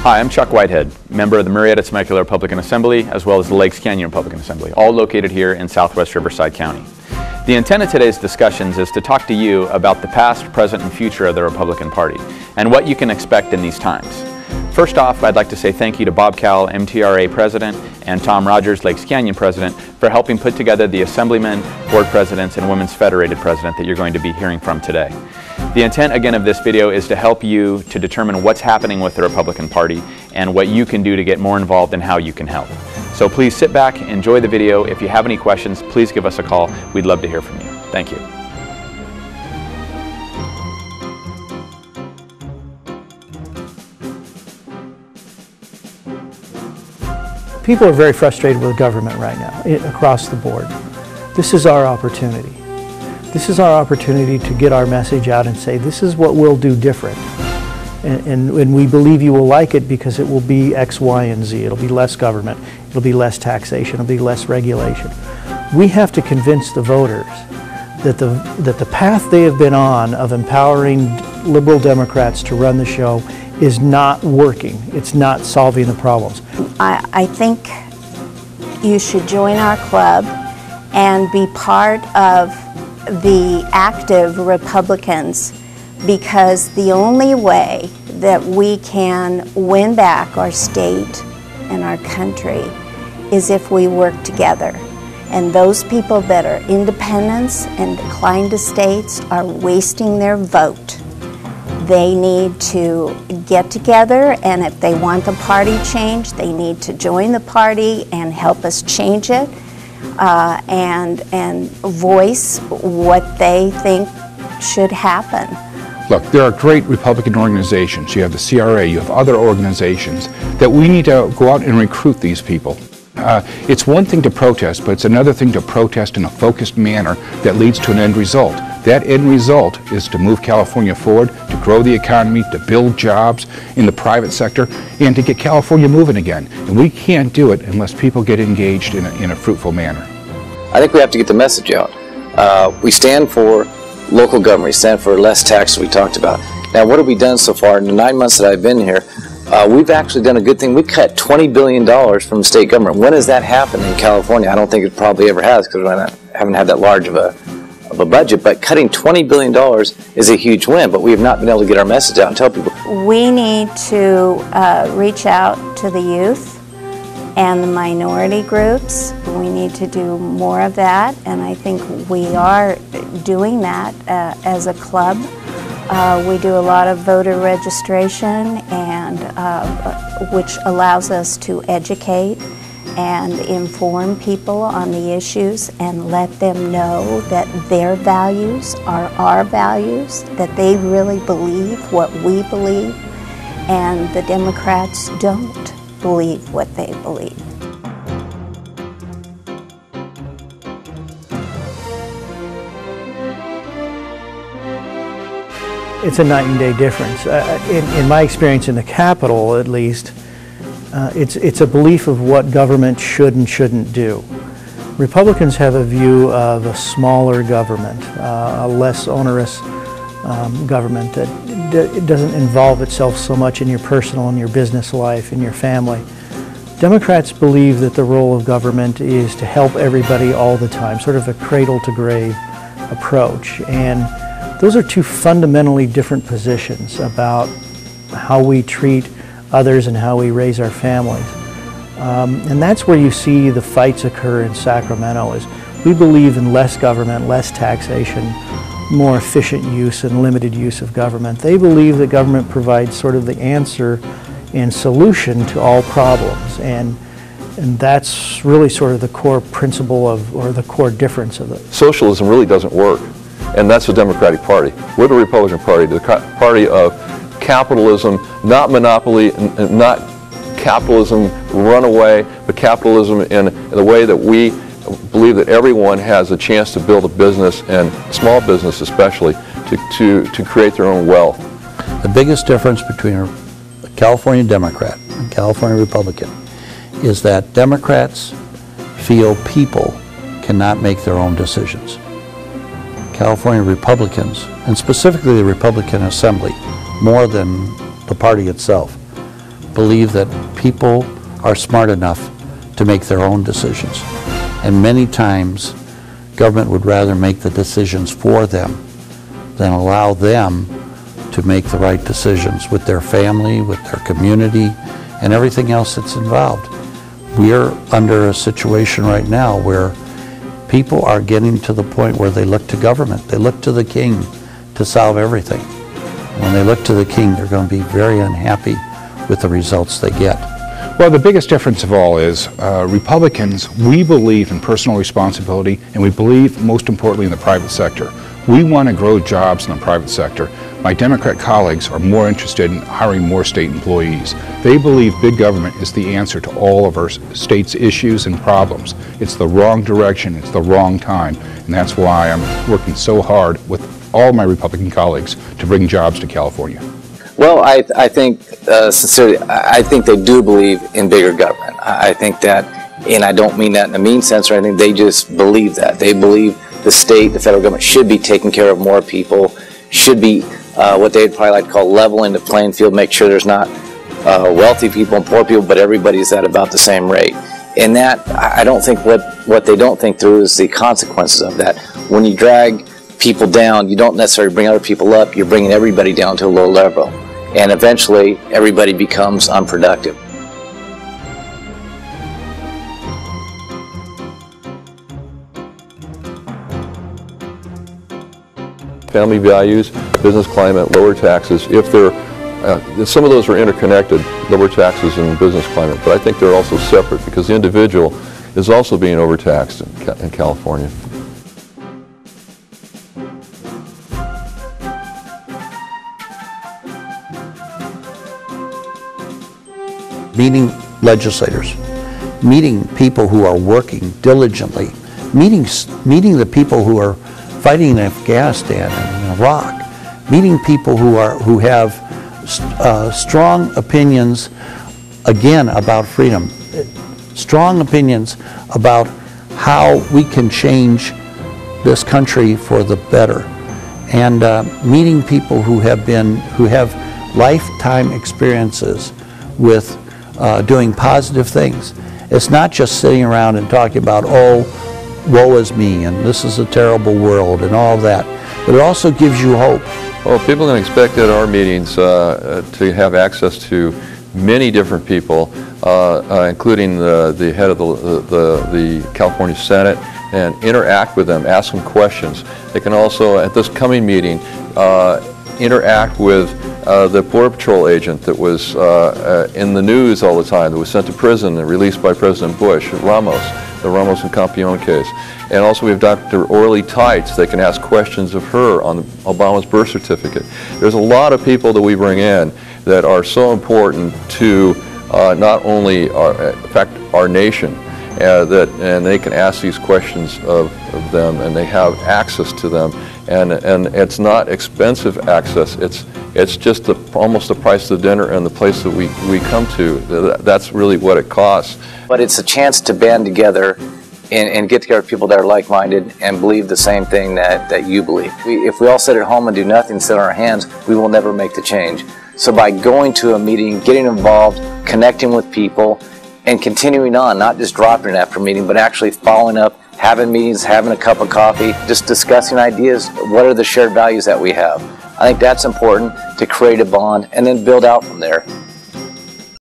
Hi, I'm Chuck Whitehead, member of the Murrieta Temecula Republican Assembly, as well as the Lakes Canyon Republican Assembly, all located here in southwest Riverside County. The intent of today's discussions is to talk to you about the past, present, and future of the Republican Party, and what you can expect in these times. First off, I'd like to say thank you to Bob Cowell, MTRA President, and Tom Rogers, Lakes Canyon President, for helping put together the Assemblymen, Board Presidents, and Women's Federated President that you're going to be hearing from today. The intent, again, of this video is to help you to determine what's happening with the Republican Party and what you can do to get more involved and how you can help. So please sit back, enjoy the video. If you have any questions, please give us a call. We'd love to hear from you. Thank you. People are very frustrated with government right now, across the board. This is our opportunity. This is our opportunity to get our message out and say, this is what we'll do different. And we believe you will like it because it will be X, Y, and Z. It'll be less government. It'll be less taxation. It'll be less regulation. We have to convince the voters that the path they have been on of empowering liberal Democrats to run the show is not working. It's not solving the problems. I think you should join our club and be part of the active Republicans, because the only way that we can win back our state and our country is if we work together. And those people that are independents and decline to states are wasting their vote. They need to get together, and if they want the party changed, they need to join the party and help us change it, and voice what they think should happen. Look, there are great Republican organizations. You have the CRA, you have other organizations that we need to go out and recruit these people. It's one thing to protest, but it's another thing to protest in a focused manner that leads to an end result. That end result is to move California forward, to grow the economy, to build jobs in the private sector, and to get California moving again. And we can't do it unless people get engaged in a fruitful manner. I think we have to get the message out. We stand for local government, we stand for less tax, we talked about. Now, what have we done so far? In the 9 months that I've been here, we've actually done a good thing. We cut $20 billion from state government. When has that happened in California? I don't think it probably ever has, because we haven't had that large of a budget, but cutting $20 billion is a huge win, but we have not been able to get our message out and tell people. We need to reach out to the youth and the minority groups. We need to do more of that, and I think we are doing that as a club. We do a lot of voter registration, and which allows us to educate and inform people on the issues and let them know that their values are our values, that they really believe what we believe, and the Democrats don't believe what they believe. It's a night and day difference. In my experience in the Capitol, at least, it's a belief of what government should and shouldn't do. Republicans have a view of a smaller government, a less onerous government that doesn't involve itself so much in your personal and your business life and your family. Democrats believe that the role of government is to help everybody all the time, sort of a cradle-to-grave approach. And those are two fundamentally different positions about how we treat others and how we raise our families. And that's where you see the fights occur in Sacramento. Is we believe in less government, less taxation, more efficient use and limited use of government. They believe that government provides sort of the answer and solution to all problems, and that's really sort of the core principle of, or the core difference of it. Socialism really doesn't work, and that's the Democratic Party. We're the Republican Party, the party of capitalism, not monopoly, not capitalism runaway, but capitalism in the way that we believe that everyone has a chance to build a business, and small business especially, to create their own wealth. The biggest difference between a California Democrat and California Republican is that Democrats feel people cannot make their own decisions. California Republicans, and specifically the Republican Assembly, more than the party itself, believe that people are smart enough to make their own decisions. And many times, government would rather make the decisions for them than allow them to make the right decisions with their family, with their community, and everything else that's involved. We're under a situation right now where people are getting to the point where they look to government. They look to the king to solve everything. When they look to the king, they're going to be very unhappy with the results they get. Well, the biggest difference of all is Republicans, we believe in personal responsibility, and we believe, most importantly, in the private sector. We want to grow jobs in the private sector. My Democrat colleagues are more interested in hiring more state employees. They believe big government is the answer to all of our state's issues and problems. It's the wrong direction, it's the wrong time, and that's why I'm working so hard with all my Republican colleagues to bring jobs to California. Well, I think, sincerely, I think they do believe in bigger government. I think that, and I don't mean that in a mean sense or anything, they just believe that. They believe the state, the federal government should be taking care of more people, should be what they'd probably like to call leveling the playing field, make sure there's not wealthy people and poor people, but everybody's at about the same rate. And that, I don't think what they don't think through is the consequences of that. When you drag people down, you don't necessarily bring other people up, you're bringing everybody down to a low level. And eventually, everybody becomes unproductive. Family values, business climate, lower taxes. If they're, some of those are interconnected, lower taxes and business climate, but I think they're also separate because the individual is also being overtaxed in California. Meeting legislators, meeting people who are working diligently, meeting the people who are fighting in Afghanistan and Iraq, meeting people who have strong opinions, again, about freedom, strong opinions about how we can change this country for the better, and meeting people who have lifetime experiences with doing positive things. It's not just sitting around and talking about, oh, woe is me, and this is a terrible world, and all that. But it also gives you hope. Well, people can expect at our meetings to have access to many different people, including the head of the California Senate, and interact with them, ask them questions. They can also, at this coming meeting, interact with the Border Patrol agent that was in the news all the time, that was sent to prison and released by President Bush, Ramos, the Ramos and Campion case. And also we have Dr. Orly Tights. They can ask questions of her on Obama's birth certificate. There's a lot of people that we bring in that are so important to not only our nation, and they can ask these questions of them, and they have access to them, and it's not expensive access. It's just almost the price of the dinner and the place that we come to. That's really what it costs. But it's a chance to band together and get together with people that are like-minded and believe the same thing that you believe. If we all sit at home and do nothing, sit on our hands, we will never make the change. So by going to a meeting, getting involved, connecting with people, and continuing on, not just dropping it after a meeting, but actually following up, having meetings, having a cup of coffee, just discussing ideas, what are the shared values that we have. I think that's important to create a bond and then build out from there.